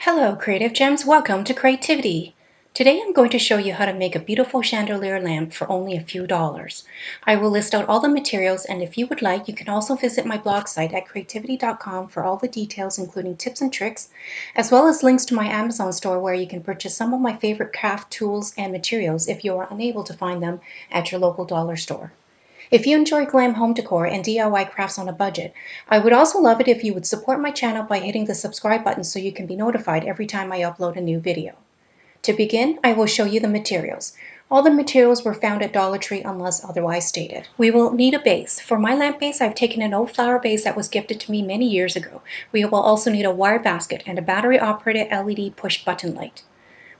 Hello, Creative Gems. Welcome to Creativity. Today I'm going to show you how to make a beautiful chandelier lamp for only a few dollars. I will list out all the materials, and if you would like, you can also visit my blog site at CreaTvDIY for all the details, including tips and tricks, as well as links to my Amazon store where you can purchase some of my favorite craft tools and materials if you are unable to find them at your local dollar store. If you enjoy glam home decor and DIY crafts on a budget, I would also love it if you would support my channel by hitting the subscribe button so you can be notified every time I upload a new video. To begin, I will show you the materials. All the materials were found at Dollar Tree unless otherwise stated. We will need a base. For my lamp base, I've taken an old flower base that was gifted to me many years ago. We will also need a wire basket and a battery-operated LED push button light.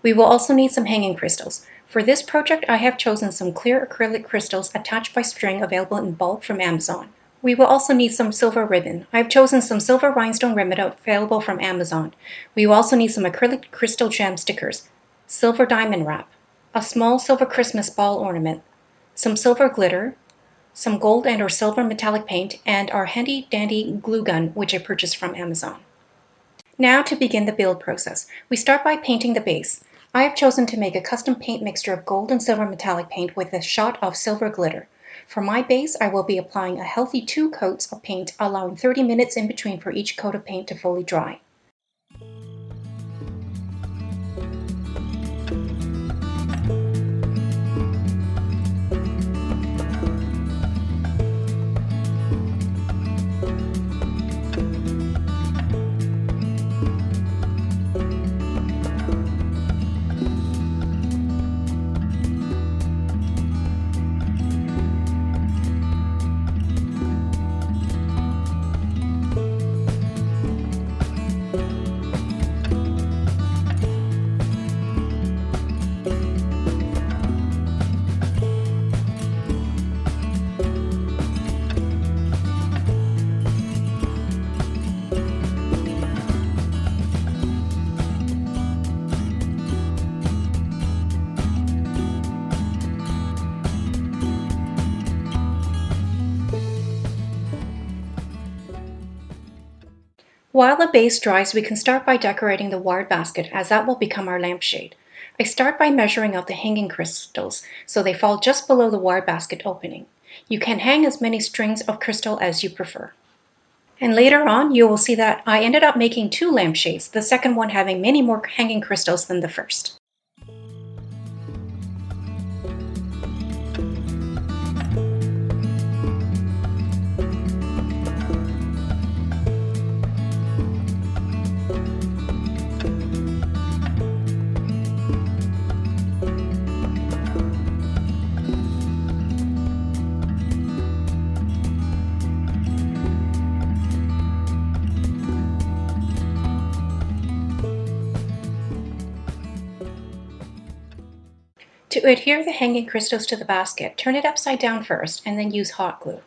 We will also need some hanging crystals. For this project, I have chosen some clear acrylic crystals attached by string available in bulk from Amazon. We will also need some silver ribbon. I have chosen some silver rhinestone ribbon available from Amazon. We will also need some acrylic crystal gem stickers, silver diamond wrap, a small silver Christmas ball ornament, some silver glitter, some gold and or silver metallic paint, and our handy dandy glue gun, which I purchased from Amazon. Now to begin the build process. We start by painting the base. I have chosen to make a custom paint mixture of gold and silver metallic paint with a shot of silver glitter. For my base, I will be applying a healthy 2 coats of paint, allowing 30 minutes in between for each coat of paint to fully dry. While the base dries, we can start by decorating the wire basket, as that will become our lampshade. I start by measuring out the hanging crystals so they fall just below the wire basket opening. You can hang as many strings of crystal as you prefer. And later on, you will see that I ended up making 2 lampshades, the second one having many more hanging crystals than the first. To adhere the hanging crystals to the basket, turn it upside down first and then use hot glue.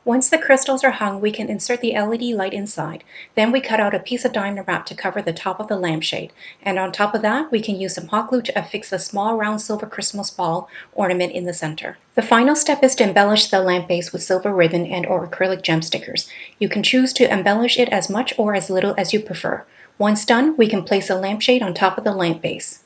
Once the crystals are hung, we can insert the LED light inside. Then we cut out a piece of diamond wrap to cover the top of the lampshade. And on top of that, we can use some hot glue to affix a small round silver Christmas ball ornament in the center. The final step is to embellish the lamp base with silver ribbon and or acrylic gem stickers. You can choose to embellish it as much or as little as you prefer. Once done, we can place a lampshade on top of the lamp base.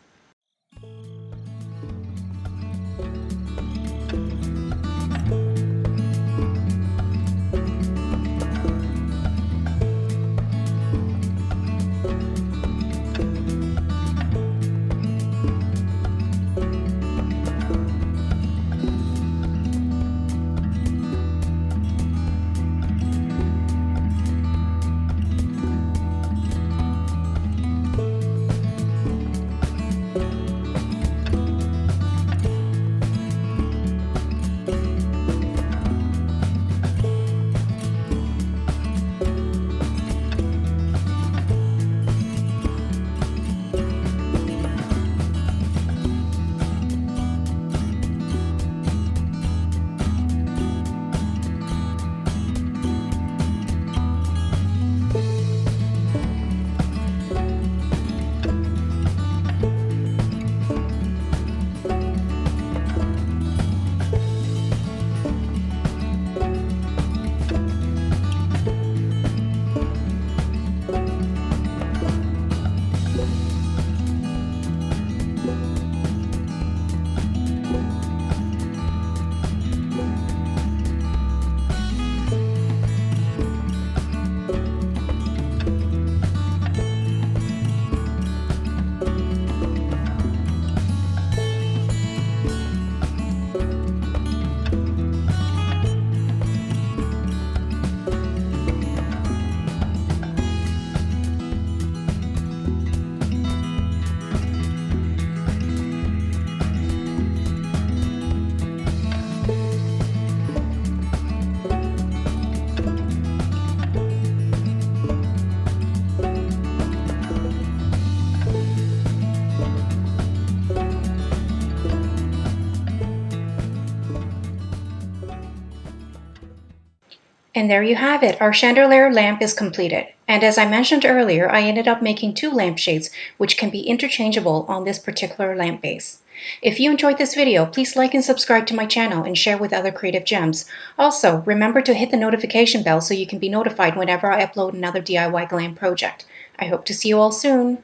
And there you have it, our chandelier lamp is completed. And as I mentioned earlier, I ended up making 2 lampshades, which can be interchangeable on this particular lamp base. If you enjoyed this video, please like and subscribe to my channel and share with other creative gems. Also, remember to hit the notification bell so you can be notified whenever I upload another DIY glam project. I hope to see you all soon.